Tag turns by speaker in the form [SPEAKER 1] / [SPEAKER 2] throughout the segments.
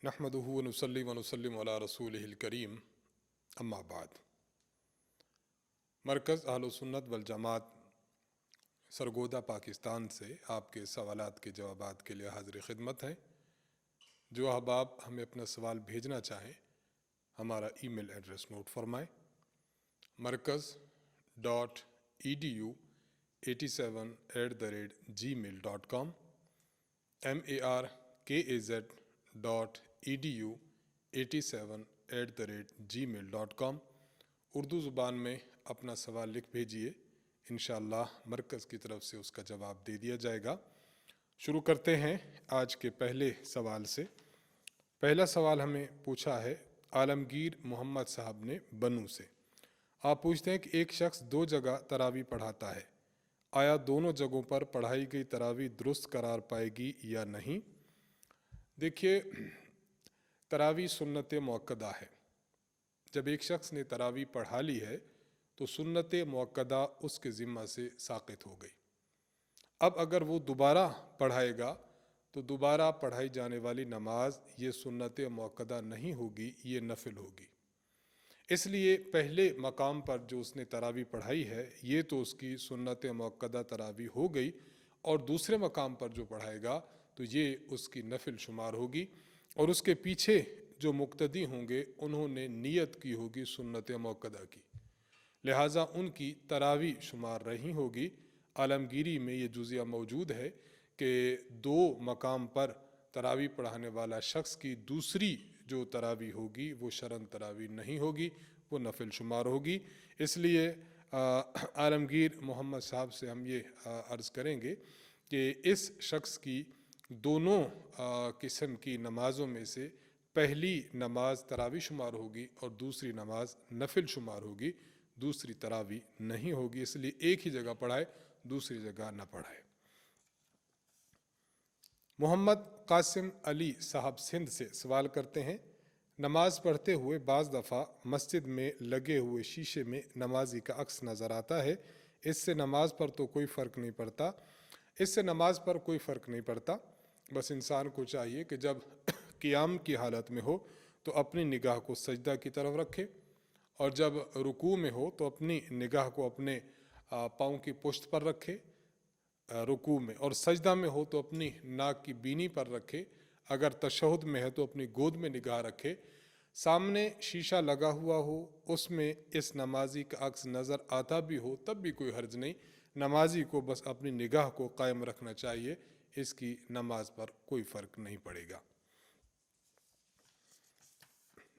[SPEAKER 1] नहमदुहु व नुसल्ली व नुसल्लिम अला रसूलिहिल करीम अम्मा बाद। मरकज़ अहलुस सुन्नत वल जमात सरगोदा पाकिस्तान से आपके सवालात के जवाबात के लिए हाज़िर खिदमत हैं। जो अहबाब हमें अपना सवाल भेजना चाहें हमारा ईमेल एड्रेस नोट फरमाएँ। markaz.edu87@gmail.com markaz.edu87@gmail.com उर्दू ज़ुबान में अपना सवाल लिख भेजिए। इंशाअल्लाह मरकज़ की तरफ से उसका जवाब दे दिया जाएगा। शुरू करते हैं आज के पहले सवाल से। पहला सवाल हमें पूछा है आलमगीर मोहम्मद साहब ने बनू से। आप पूछते हैं कि एक शख्स दो जगह तरावी पढ़ाता है, आया दोनों जगहों पर पढ़ाई गई तरावी दुरुस्त करार पाएगी या नहीं। देखिए, तरावी सुन्नत मुअक्कदा है। जब एक शख्स ने तरावी पढ़ा ली है तो सुन्नत मुअक्कदा उसके ज़िम्मा से साक़ित हो गई। अब अगर वो दोबारा पढ़ाएगा तो दोबारा पढ़ाई जाने वाली नमाज ये सुन्नत मुअक्कदा नहीं होगी, ये नफिल होगी। इसलिए पहले मकाम पर जो उसने तरावी पढ़ाई है ये तो उसकी सुन्नत मुअक्कदा तरावी हो गई, और दूसरे मकाम पर जो पढ़ाएगा तो ये उसकी नफिल शुमार होगी, और उसके पीछे जो मुक्तदी होंगे उन्होंने नियत की होगी सुन्नत मुअक्कदा की, लिहाजा उनकी तरावी शुमार नहीं होगी। आलमगीरी में ये जुज़िया मौजूद है कि दो मकाम पर तरावी पढ़ाने वाला शख्स की दूसरी जो तरावी होगी वो शरन तरावी नहीं होगी, वो नफिल शुमार होगी। इसलिए आलमगीर मोहम्मद साहब से हम ये अर्ज़ करेंगे कि इस शख्स की दोनों किस्म की नमाज़ों में से पहली नमाज तरावी शुमार होगी और दूसरी नमाज नफिल शुमार होगी, दूसरी तरावी नहीं होगी। इसलिए एक ही जगह पढ़ाए, दूसरी जगह न पढ़ाए। मोहम्मद कासिम अली साहब सिंध से सवाल करते हैं, नमाज पढ़ते हुए बाज़ दफ़ा मस्जिद में लगे हुए शीशे में नमाजी का अक्स नज़र आता है, इससे नमाज पर तो कोई फ़र्क नहीं पड़ता। इससे नमाज पर कोई फ़र्क नहीं पड़ता। बस इंसान को चाहिए कि जब क़ियाम की हालत में हो तो अपनी निगाह को सजदा की तरफ रखे, और जब रुकू में हो तो अपनी निगाह को अपने पाँव की पुश्त पर रखे रुकू में, और सजदा में हो तो अपनी नाक की बीनी पर रखे। अगर तशहुद में है तो अपनी गोद में निगाह रखे। सामने शीशा लगा हुआ हो, उसमें इस नमाजी का अक्स नज़र आता भी हो तब भी कोई हर्ज नहीं। नमाजी को बस अपनी निगाह को कायम रखना चाहिए, इसकी नमाज पर कोई फ़र्क नहीं पड़ेगा।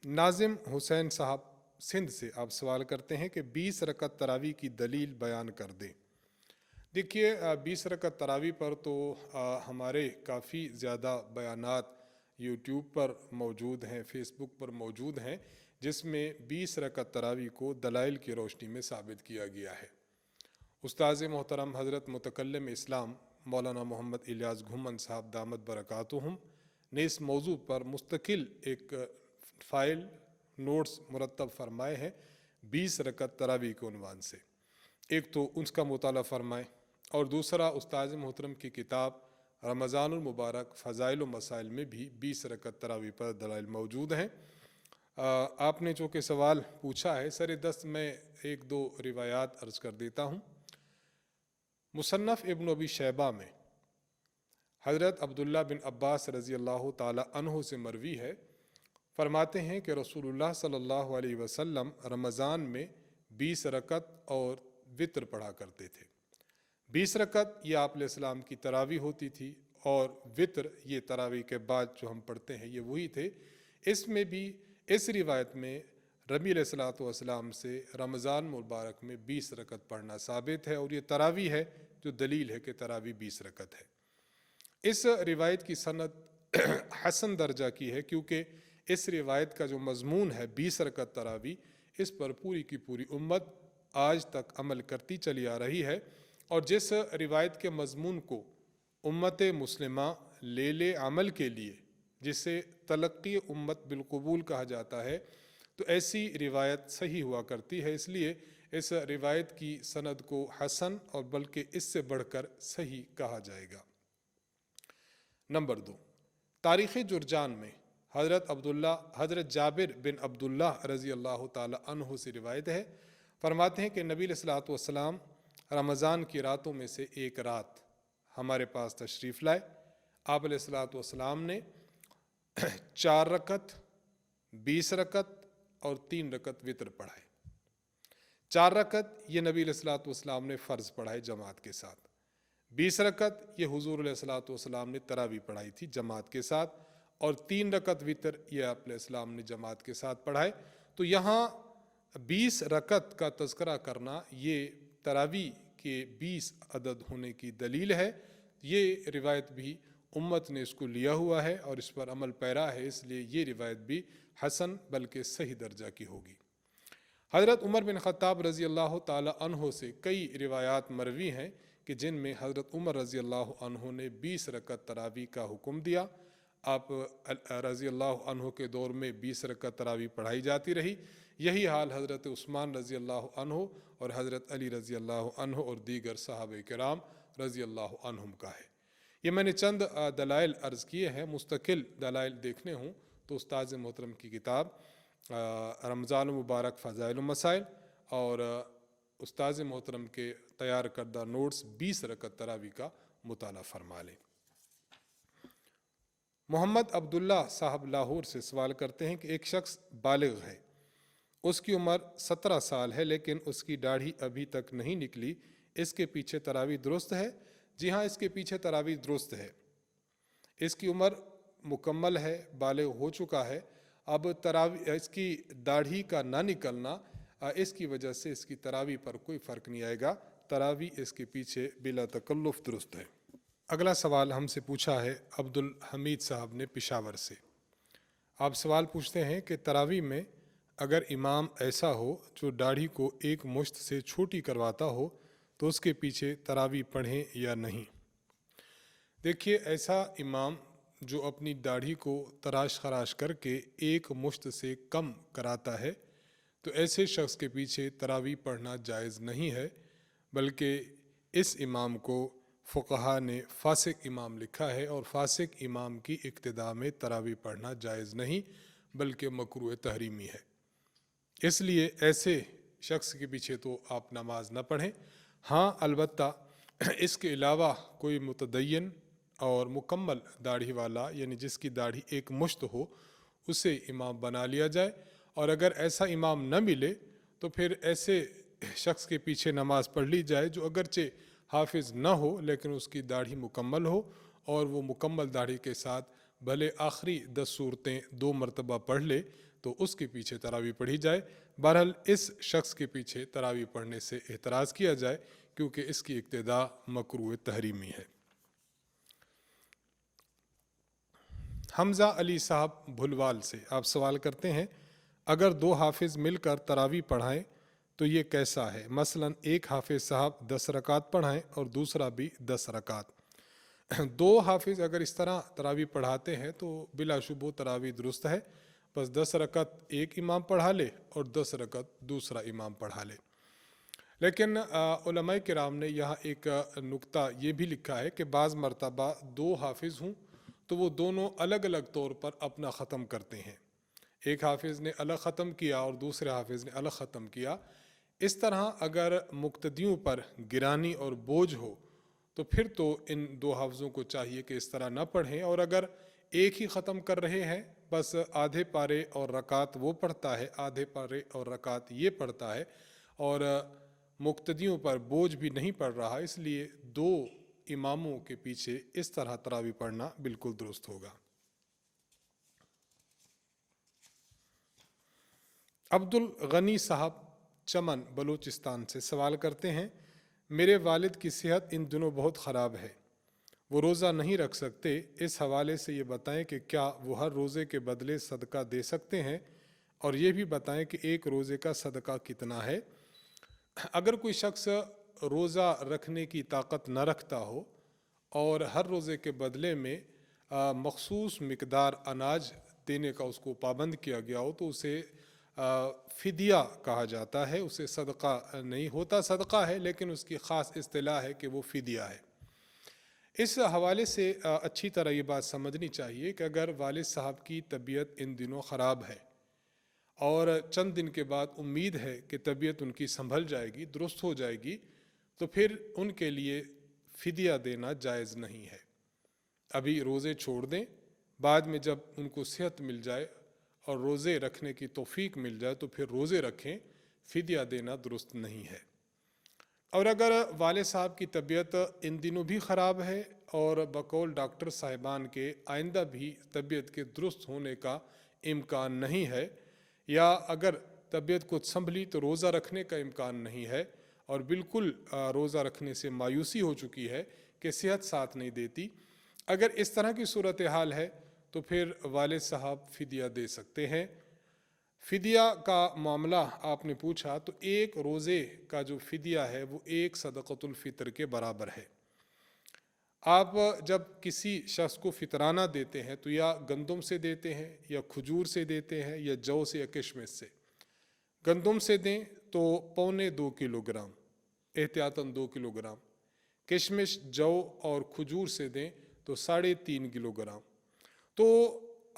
[SPEAKER 1] नाजिम हुसैन साहब सिंध से आप सवाल करते हैं कि 20 रकत तरावी की दलील बयान कर दें। देखिए, 20 रकत तरावी पर तो हमारे काफ़ी ज़्यादा बयानात यूट्यूब पर मौजूद हैं, फ़ेसबुक पर मौजूद हैं, जिसमें 20 रकत तरावी को दलाइल की रोशनी में साबित किया गया है। उस्ताज़ मोहतरम हज़रत मुतकल्लिम इस्लाम मौलाना मोहम्मद इलियास घुमन साहब दामद बरकातुहुम ने इस मौजू पर मुस्तकिल एक फ़ाइल नोट्स मुरतब फरमाए हैं 20 रकत तरावी के उन्वान से। एक तो उसका मुताला फरमाएँ, और दूसरा उस्ताद मोहतरम की किताब रमज़ानुल मुबारक फ़ज़ाइल व मसाइल में भी 20 रकत तरावी पर दलाइल मौजूद हैं। आपने जो कि सवाल पूछा है, सर दस्त में एक दो रिवायात अर्ज़ कर देता हूँ। मुसन्नफ़ इब्न अबी शैबा में हज़रत अब्दुल्ला बिन अब्बास रज़ी अल्लाह ताला अन्हु से मरवी है, फरमाते हैं कि रसूलुल्लाह सल्लल्लाहु अलैहि वसल्लम रमज़ान में 20 रकत और वित्र पढ़ा करते थे। 20 रकत ये आप अलैहिस्सलाम की तरावी होती थी, और वित्र ये तरावी के बाद जो हम पढ़ते हैं ये वही थे। इसमें भी इस रिवायत में रबी अलैहिस्सलाम से रमज़ान मुबारक में 20 रकत पढ़ना साबित है, और ये तरावी है जो दलील है कि तरावी 20 रकत है। इस रिवायत की सनद हसन दर्जा की है, क्योंकि इस रिवायत का जो मज़मून है 20 रकत तरावी, इस पर पूरी की पूरी उम्मत आज तक अमल करती चली आ रही है। और जिस रिवायत के मज़मून को उम्मत मुस्लिमा ले अमल के लिए, जिसे तलक्की उम्मत बिलकबूल कहा जाता है, तो ऐसी रिवायत सही हुआ करती है। इसलिए इस रिवायत की सनद को हसन और बल्कि इससे बढ़कर सही कहा जाएगा। नंबर 2, तारीख़ जुरजान में हज़रत जाबिर बिन अब्दुल्ला रज़ी अल्लाह ताला अन्हु से रिवायत है, फरमाते हैं कि नबी अलैहिस्सलातु वस्सलाम रमज़ान की रातों में से एक रात हमारे पास तशरीफ़ लाए। आप अलैहिस्सलातु वस्सलाम ने 4 रकत, 20 रकत और 3 रकत वितर पढ़ाए। 4 रकत ये नबी अलैहिस्सलातु वस्सलाम ने फ़र्ज़ पढ़ाए जमात के साथ, 20 रकत ये हुज़ूर अलैहिस्सलातु वस्सलाम ने तरावी पढ़ाई थी जमात के साथ, और 3 रकत वितर ये आप अलैहिस्सलाम ने जमात के साथ पढ़ाए। तो यहाँ 20 रकत का तज़किरा करना ये तरावी के 20 अदद होने की दलील है। ये रिवायत भी उम्मत ने इसको लिया हुआ है और इस पर अमल पैरा है, इसलिए ये रिवायत भी हसन बल्कि सही दर्जा की होगी। हज़रत उमर बिन ख़त्ताब रज़ी अल्लाह ताला अन्हो से कई रिवायात मरवी हैं कि जिनमें हज़रत उमर रज़ी अल्लाह अन्हो ने 20 रकत तरावी का हुक्म दिया। आप रज़ी अल्लाह अन्हो के दौर में 20 रकत तरावी पढ़ाई जाती रही। यही हाल हज़रत उस्मान रज़ी अल्लाह अन्हो और हज़रत अली रज़ी अल्लाह अन्हो और दीगर सहाबे किराम रज़ी अल्लाह अन्हुम का है। ये मैंने चंद दलाइल अर्ज़ किए हैं। मुस्तकिल दलाइल देखने हों तो उस्ताद मोहतरम की किताब रमज़ान मुबारक फ़ज़ाइल व मसाइल और उस्ताद मोहतरम के तैयार करदा नोट्स 20 रकत तरावी का मुताला फरमा लें। मोहम्मद अब्दुल्ला साहब लाहौर से सवाल करते हैं कि एक शख्स बालिग है, उसकी उम्र 17 साल है लेकिन उसकी दाढ़ी अभी तक नहीं निकली, इसके पीछे तरावी दुरुस्त है? जी हाँ, इसके पीछे तरावी दुरुस्त है। इसकी उम्र मुकम्मल है, बालिग हो चुका है। अब तरावी इसकी दाढ़ी का ना निकलना इसकी वजह से इसकी तरावी पर कोई फ़र्क नहीं आएगा। तरावी इसके पीछे बिला तकल्लुफ़ दुरुस्त है। अगला सवाल हमसे पूछा है अब्दुल हमीद साहब ने पिशावर से। आप सवाल पूछते हैं कि तरावी में अगर इमाम ऐसा हो जो दाढ़ी को एक मुश्त से छोटी करवाता हो तो उसके पीछे तरावी पढ़ें या नहीं। देखिए, ऐसा इमाम जो अपनी दाढ़ी को तराश खराश करके एक मुश्त से कम कराता है तो ऐसे शख्स के पीछे तरावी पढ़ना जायज़ नहीं है, बल्कि इस इमाम को फ़ुक़हा ने फ़ासिक इमाम लिखा है और फ़ासिक इमाम की इक्तिदा में तरावी पढ़ना जायज़ नहीं बल्कि मकरूह तहरीमी है। इसलिए ऐसे शख्स के पीछे तो आप नमाज न पढ़ें। हाँ, अलबत्ता इसके अलावा कोई मुतदय्यन और मुकम्मल दाढ़ी वाला यानी जिसकी दाढ़ी एक मुश्त हो उसे इमाम बना लिया जाए, और अगर ऐसा इमाम न मिले तो फिर ऐसे शख्स के पीछे नमाज पढ़ ली जाए जो अगरचे हाफिज़ न हो लेकिन उसकी दाढ़ी मुकम्मल हो और वो मुकम्मल दाढ़ी के साथ भले आखिरी 10 सूरतें 2 मरतबा पढ़ ले तो उसके पीछे तरावी पढ़ी जाए। बहरहाल इस शख्स के पीछे तरावी पढ़ने से एतराज़ किया जाए क्योंकि इसकी इक्तिदा मकरूह तहरीमी है। हमज़ा अली साहब भुलवाल से आप सवाल करते हैं, अगर 2 हाफिज़ मिलकर तरावी पढ़ाएं तो ये कैसा है? मसलन एक हाफिज़ साहब 10 रकात पढ़ाएं और दूसरा भी 10 रकात। 2 हाफिज़ अगर इस तरह तरावी पढ़ाते हैं तो बिलाशुबह तरावी दुरुस्त है, बस 10 रकत एक इमाम पढ़ा ले और 10 रकत दूसरा इमाम पढ़ा ले। लेकिन उलमाए किराम ने यहाँ एक नुक्ता ये भी लिखा है कि बाज़ मरतबा 2 हाफिज़ हों तो वो दोनों अलग अलग तौर पर अपना ख़त्म करते हैं। एक हाफिज़ ने अलग ख़त्म किया और दूसरे हाफिज़ ने अलग ख़त्म किया। इस तरह अगर मुक्तदियों पर गिरानी और बोझ हो तो फिर तो इन 2 हाफिज़ों को चाहिए कि इस तरह न पढ़ें, और अगर एक ही ख़त्म कर रहे हैं, बस आधे पारे और रकात वो पढ़ता है, आधे पारे और रकात ये पढ़ता है और मुक्तदियों पर बोझ भी नहीं पड़ रहा, इसलिए 2 इमामों के पीछे इस तरह तरावी पढ़ना बिल्कुल दुरुस्त होगा। अब्दुल गनी साहब चमन बलूचिस्तान से सवाल करते हैं, मेरे वालिद की सेहत इन दिनों बहुत ख़राब है, वो रोज़ा नहीं रख सकते, इस हवाले से ये बताएं कि क्या वो हर रोज़े के बदले सदका दे सकते हैं, और ये भी बताएं कि एक रोज़े का सदका कितना है। अगर कोई शख्स रोज़ा रखने की ताकत न रखता हो और हर रोज़े के बदले में मखसूस मिकदार अनाज देने का उसको पाबंद किया गया हो तो उसे फ़िदिया कहा जाता है, उसे सदका नहीं होता। सदका है लेकिन उसकी ख़ास इस्तिलाह है कि वो फ़िदिया है। इस हवाले से अच्छी तरह ये बात समझनी चाहिए कि अगर वालिद साहब की तबीयत इन दिनों ख़राब है और चंद दिन के बाद उम्मीद है कि तबीयत उनकी संभल जाएगी, दुरुस्त हो जाएगी, तो फिर उनके लिए फ़िदिया देना जायज़ नहीं है। अभी रोज़े छोड़ दें, बाद में जब उनको सेहत मिल जाए और रोज़े रखने की तौफीक मिल जाए तो फिर रोज़े रखें, फ़िदिया देना दुरुस्त नहीं है। और अगर वाले साहब की तबीयत इन दिनों भी ख़राब है और बकौल डॉक्टर साहिबान के आइंदा भी तबीयत के दुरुस्त होने का इम्कान नहीं है, या अगर तबीयत को संभली तो रोज़ा रखने का इम्कान नहीं है और बिल्कुल रोज़ा रखने से मायूसी हो चुकी है कि सेहत साथ नहीं देती, अगर इस तरह की सूरत हाल है तो फिर वालिद साहब फ़िदिया दे सकते हैं। फ़िदिया का मामला आपने पूछा, तो एक रोज़े का जो फ़िदिया है वो एक सदक़तुल फ़ितर के बराबर है। आप जब किसी शख्स को फ़ितराना देते हैं तो या गंदम से देते हैं या खजूर से देते हैं या जौ से या किशमिश से। गंदम से दें तो 1.25 किलोग्राम, एहतियातन 2 किलोग्राम। किशमिश, जौ और खजूर से दें तो 3.5 किलोग्राम। तो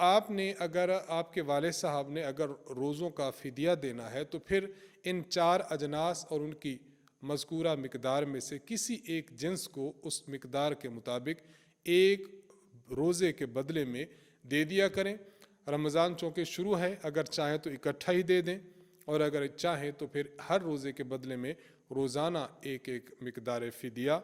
[SPEAKER 1] आपने अगर आपके वालिद साहब ने अगर रोज़ों का फ़िदिया देना है तो फिर इन 4 अजनास और उनकी मज़कूरा मिक़दार में से किसी एक जिन्स को उस मिक़दार के मुताबिक एक रोज़े के बदले में दे दिया करें। रमज़ान चूँकि शुरू है, अगर चाहें तो इकट्ठा ही दे दें और अगर चाहें तो फिर हर रोज़े के बदले में रोज़ाना एक एक मिक़दार फ़िदिया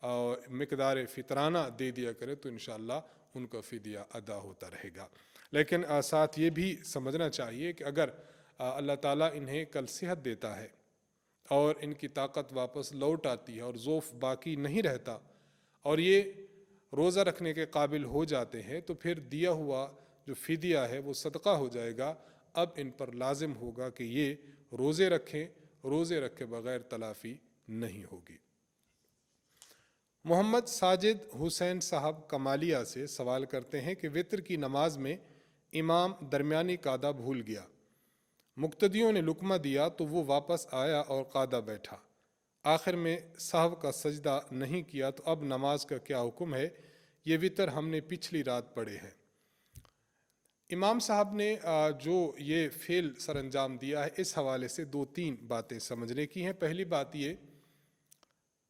[SPEAKER 1] और मिक़दार फ़ितराना दे दिया करें तो इंशाअल्लाह उनका फ़िदिया अदा होता रहेगा। लेकिन साथ ये भी समझना चाहिए कि अगर अल्लाह ताला इन्हें कल सेहत देता है और इनकी ताकत वापस लौट आती है और ज़ोफ़ बाकी नहीं रहता और ये रोज़ा रखने के काबिल हो जाते हैं तो फिर दिया हुआ जो फ़िदिया है वो सदका हो जाएगा। अब इन पर लाजिम होगा कि ये रोज़े रखें, रोज़े रखे बग़ैर तलाफ़ी नहीं होगी। मोहम्मद साजिद हुसैन साहब कमालिया से सवाल करते हैं कि वितर की नमाज में इमाम दरमियानी कादा भूल गया, मुक्तदियों ने लुकमा दिया तो वो वापस आया और कादा बैठा, आखिर में साहब का सजदा नहीं किया, तो अब नमाज का क्या हुक्म है? ये वितर हमने पिछली रात पढ़े हैं। इमाम साहब ने जो ये फ़ेल सर अंजाम दिया है, इस हवाले से 2-3 बातें समझने की हैं। पहली बात ये,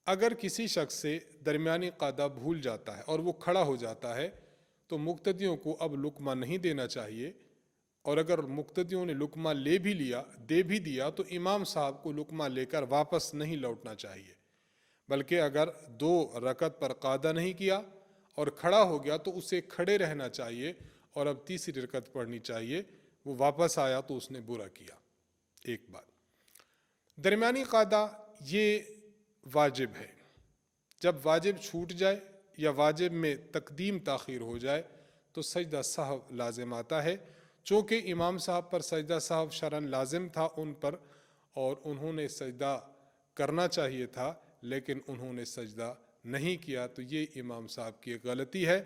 [SPEAKER 1] अगर किसी शख्स से दरमियानी कादा भूल जाता है और वो खड़ा हो जाता है तो मुक्तदियों को अब लुकमा नहीं देना चाहिए, और अगर मुक्तदियों ने लुकमा दे भी दिया तो इमाम साहब को लुकमा लेकर वापस नहीं लौटना चाहिए, बल्कि अगर 2 रकत पर कादा नहीं किया और खड़ा हो गया तो उसे खड़े रहना चाहिए और अब तीसरी रकत पढ़नी चाहिए। वो वापस आया तो उसने बुरा किया। एक बात, दरमियानी कादा ये वाजिब है। जब वाजिब छूट जाए या वाजिब में तकदीम ताख़ीर हो जाए तो सजदा साहब लाजिम आता है। चूँकि इमाम साहब पर सजदा साहब शरन लाजिम था उन पर और उन्होंने सजदा करना चाहिए था, लेकिन उन्होंने सजदा नहीं किया, तो ये इमाम साहब की गलती है।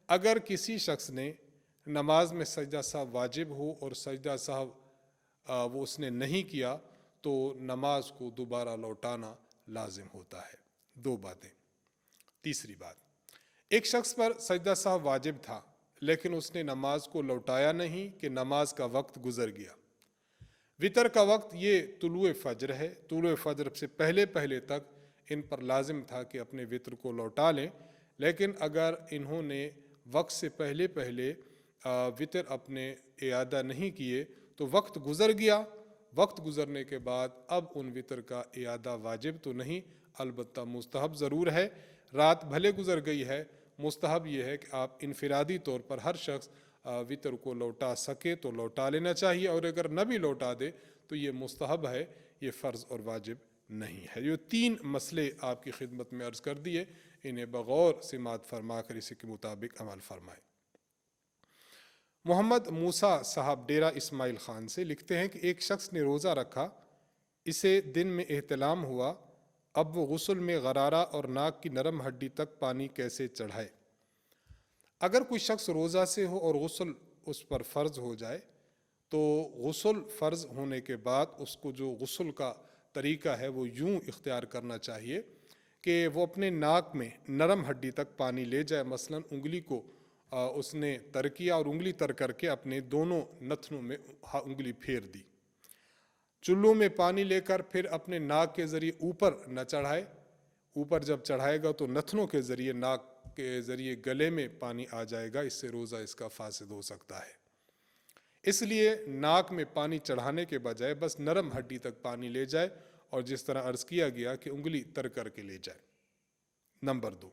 [SPEAKER 1] अगर किसी शख्स ने नमाज में सजदा साहब वाजिब हो और सजदा साहब वो उसने नहीं किया तो नमाज को दोबारा लौटाना लाजिम होता है। 2 बातें। तीसरी बात, एक शख्स पर सजदा साहब वाजिब था लेकिन उसने नमाज को लौटाया नहीं कि नमाज का वक्त गुजर गया। वितर का वक्त ये तुलुए फजर है, तुलुए फजर से पहले पहले तक इन पर लाजिम था कि अपने वितर को लौटा लें, लेकिन अगर इन्होंने वक्त से पहले पहले वितर अपने इयादा नहीं किए तो वक्त गुजर गया। वक्त गुजरने के बाद अब उन वितर का इयादा वाजिब तो नहीं, अलबत्ता मुस्तहब ज़रूर है। रात भले गुजर गई है, मुस्तहब ये है कि आप इनफिरादी तौर पर हर शख्स वितर को लौटा सके तो लौटा लेना चाहिए, और अगर न भी लौटा दे तो ये मुस्तहब है, ये फ़र्ज़ और वाजिब नहीं है। ये 3 मसले आपकी खिदमत में अर्ज़ कर दिए, इन्हें बगौर सिमात फरमा कर इसी के मुताबिक अमल फरमाएँ। मोहम्मद मूसा साहब डेरा इस्माइल ख़ान से लिखते हैं कि एक शख्स ने रोज़ा रखा, इसे दिन में एहतलाम हुआ, अब वो गुस्ल में गरारा और नाक की नरम हड्डी तक पानी कैसे चढ़ाए? अगर कोई शख्स रोज़ा से हो और गुस्ल उस पर फ़र्ज़ हो जाए तो गुस्ल फ़र्ज़ होने के बाद उसको जो गुस्ल का तरीका है वो यूँ इख्तियार करना चाहिए کہ وہ اپنے ناک میں نرم ہڈی تک پانی لے جائے، مثلاً انگلی کو اس نے تر کیا اور انگلی تر کر کے اپنے دونوں نتنوں میں انگلی پھیر دی، چلو میں پانی لے کر پھر اپنے ناک کے ذریعے اوپر نہ چڑھائے، اوپر جب چڑھائے گا تو نتنوں کے ذریعے ناک کے ذریعے گلے میں پانی آ جائے گا، اس سے روزہ اس کا فاسد ہو سکتا ہے۔ اس لیے ناک میں پانی چڑھانے کے بجائے بس نرم ہڈی تک پانی لے جائے، اور جس طرح عرض کیا گیا کہ انگلی تر کر کے لے جائے۔ نمبر 2،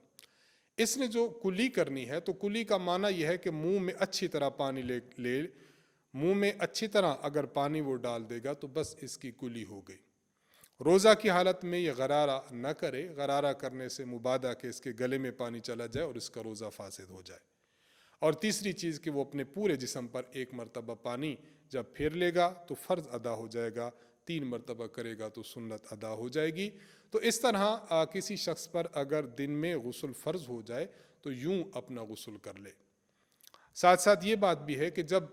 [SPEAKER 1] اس نے جو کلی کرنی ہے تو کلی کا معنی یہ ہے کہ منہ میں اچھی طرح پانی لے منہ میں اچھی طرح اگر پانی وہ ڈال دے گا تو بس اس کی کلی ہو گئی۔ روزہ کی حالت میں یہ غرارہ نہ کرے، غرارہ کرنے سے مبادا کہ اس کے گلے میں پانی چلا جائے اور اس کا روزہ فاسد ہو جائے۔ اور تیسری چیز کہ وہ اپنے پورے جسم پر ایک مرتبہ پانی جب پھیر لے گا تو فرض ادا ہو جائے گا، 3 مرتبہ کرے گا تو سنت ادا ہو جائے گی۔ تو اس طرح کسی شخص پر اگر دن میں غسل فرض ہو جائے تو یوں اپنا غسل کر لے۔ ساتھ ساتھ یہ بات بھی ہے کہ جب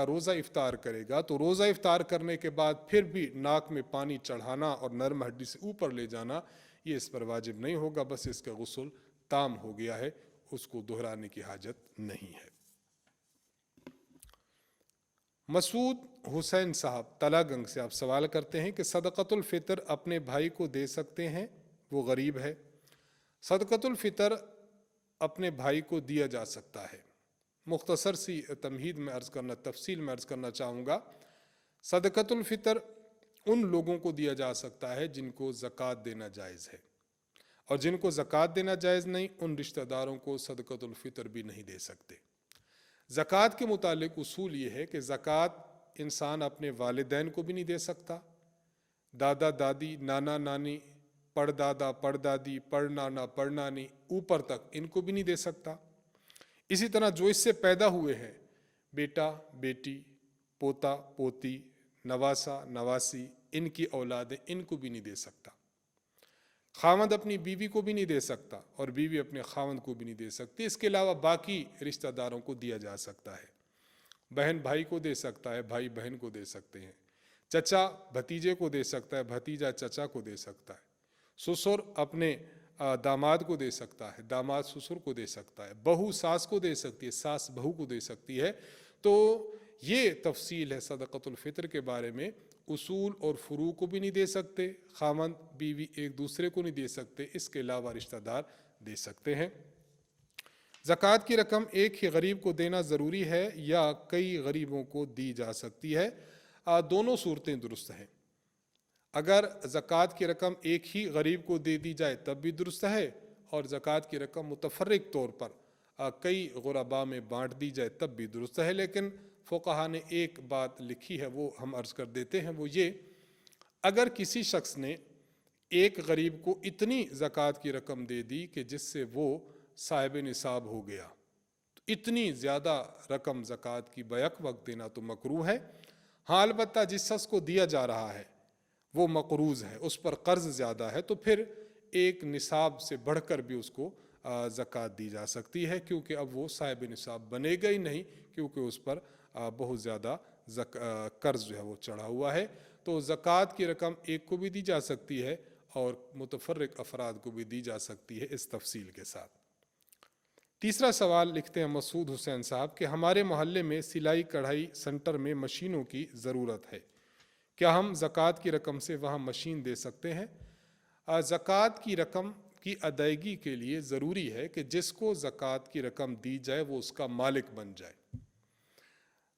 [SPEAKER 1] روزہ افطار کرے گا تو روزہ افطار کرنے کے بعد پھر بھی ناک میں پانی چڑھانا اور نرم ہڈی سے اوپر لے جانا یہ اس پر واجب نہیں ہوگا، بس اس کا غسل تام ہو گیا ہے، اس کو دہرانے کی حاجت نہیں ہے۔ مسعود حسین صاحب تلا گنگ سے آپ سوال کرتے ہیں کہ صدقۃ الفطر اپنے بھائی کو دے سکتے ہیں، وہ غریب ہے؟ صدقۃ الفطر اپنے بھائی کو دیا جا سکتا ہے۔ مختصر سی تمہید میں عرض کرنا، تفصیل میں عرض کرنا چاہوں گا۔ صدقۃ الفطر ان لوگوں کو دیا جا سکتا ہے جن کو زکوٰۃ دینا جائز ہے، اور جن کو زکوٰۃ دینا جائز نہیں ان رشتہ داروں کو صدقۃ الفطر بھی نہیں دے سکتے۔ زکوٰۃ کے متعلق اصول یہ ہے کہ زکوٰۃ انسان اپنے والدین کو بھی نہیں دے سکتا، دادا دادی، نانا نانی، پڑ دادا پڑ دادی، پڑ نانا پڑ نانی، اوپر تک ان کو بھی نہیں دے سکتا۔ اسی طرح جو اس سے پیدا ہوئے ہیں، بیٹا بیٹی، پوتا پوتی، نواسا نواسی، ان کی اولادیں، ان کو بھی نہیں دے سکتا۔ خاوند اپنی بیوی کو بھی نہیں دے سکتا اور بیوی اپنے خاوند کو بھی نہیں دے سکتی۔ اس کے علاوہ باقی رشتہ داروں کو دیا جا سکتا ہے، بہن بھائی کو دے سکتا ہے، بھائی بہن کو دے سکتے ہیں، چچا بھتیجے کو دے سکتا ہے، بھتیجا چچا کو دے سکتا ہے، سسر اپنے داماد کو دے سکتا ہے، داماد سسر کو دے سکتا ہے، بہو ساس کو دے سکتی ہے، ساس بہو کو دے سکتی ہے۔ تو یہ تفصیل ہے صدقۃ الفطر کے بارے میں۔ اصول اور فروع کو بھی نہیں دے سکتے، خاوند بیوی ایک دوسرے کو نہیں دے سکتے، اس کے علاوہ رشتہ دار دے سکتے ہیں۔ زکوٰۃ کی رقم ایک ہی غریب کو دینا ضروری ہے یا کئی غریبوں کو دی جا سکتی ہے؟ دونوں صورتیں درست ہیں۔ اگر زکوٰۃ کی رقم ایک ہی غریب کو دے دی جائے تب بھی درست ہے، اور زکوٰۃ کی رقم متفرق طور پر کئی غرباء میں بانٹ دی جائے تب بھی درست ہے۔ لیکن فقہا نے ایک بات لکھی ہے، وہ ہم عرض کر دیتے ہیں، وہ یہ: اگر کسی شخص نے ایک غریب کو اتنی زکوٰۃ کی رقم دے دی کہ جس سے وہ صاحب نصاب ہو گیا، تو اتنی زیادہ رقم زکوٰۃ کی بیک وقت دینا تو مکروہ ہے۔ ہاں البتہ جس شخص کو دیا جا رہا ہے وہ مقروض ہے، اس پر قرض زیادہ ہے، تو پھر ایک نصاب سے بڑھ کر بھی اس کو زکوٰۃ دی جا سکتی ہے، کیونکہ اب وہ صاحب نصاب بنے گا ہی نہیں، کیونکہ اس پر بہت زیادہ قرض جو ہے وہ چڑھا ہوا ہے۔ تو زکوٰۃ کی رقم ایک کو بھی دی جا سکتی ہے اور متفرق افراد کو بھی دی جا سکتی ہے، اس تفصیل کے ساتھ۔ تیسرا سوال لکھتے ہیں مسعود حسین صاحب کہ ہمارے محلے میں سلائی کڑھائی سینٹر میں مشینوں کی ضرورت ہے، کیا ہم زکوٰۃ کی رقم سے وہاں مشین دے سکتے ہیں؟ زکوٰۃ کی رقم کی ادائیگی کے لیے ضروری ہے کہ جس کو زکوٰۃ کی رقم دی جائے وہ اس کا مالک بن جائے۔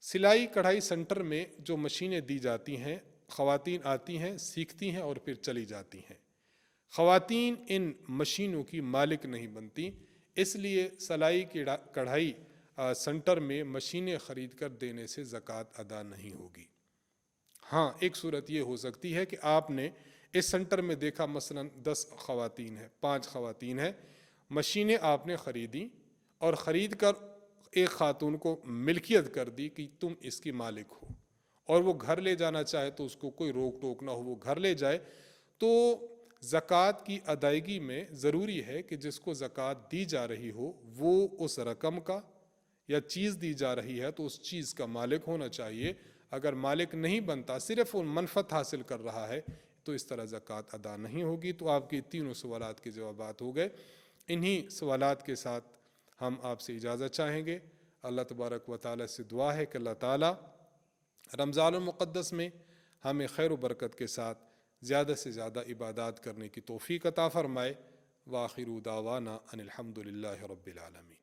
[SPEAKER 1] سلائی کڑھائی سینٹر میں جو مشینیں دی جاتی ہیں، خواتین آتی ہیں، سیکھتی ہیں اور پھر چلی جاتی ہیں۔ خواتین ان مشینوں کی مالک نہیں بنتی، اس لیے سلائی کڑھائی سینٹر میں مشینیں خرید کر دینے سے زکوٰۃ ادا نہیں ہوگی۔ ہاں ایک صورت یہ ہو سکتی ہے کہ آپ نے اس سینٹر میں دیکھا مثلاً 10 خواتین ہیں، 5 خواتین ہیں، مشینیں آپ نے خریدی اور خرید کر ایک خاتون کو ملکیت کر دی کہ تم اس کی مالک ہو، اور وہ گھر لے جانا چاہے تو اس کو کوئی روک ٹوک نہ ہو، وہ گھر لے جائے، تو زکوٰۃ کی ادائیگی میں ضروری ہے کہ جس کو زکوٰۃ دی جا رہی ہو وہ اس رقم کا یا چیز دی جا رہی ہے تو اس چیز کا مالک ہونا چاہیے۔ اگر مالک نہیں بنتا، صرف وہ منفعت حاصل کر رہا ہے، تو اس طرح زکوٰۃ ادا نہیں ہوگی۔ تو آپ کے تینوں سوالات کے جوابات ہو گئے۔ انہی سوالات کے ساتھ ہم آپ سے اجازت چاہیں گے۔ اللہ تبارک و تعالیٰ سے دعا ہے کہ اللہ تعالیٰ رمضان المقدس میں ہمیں خیر و برکت کے ساتھ زیادہ سے زیادہ عبادات کرنے کی توفیق عطا فرمائے۔ وآخر دعوانا ان الحمد للہ رب العالمین۔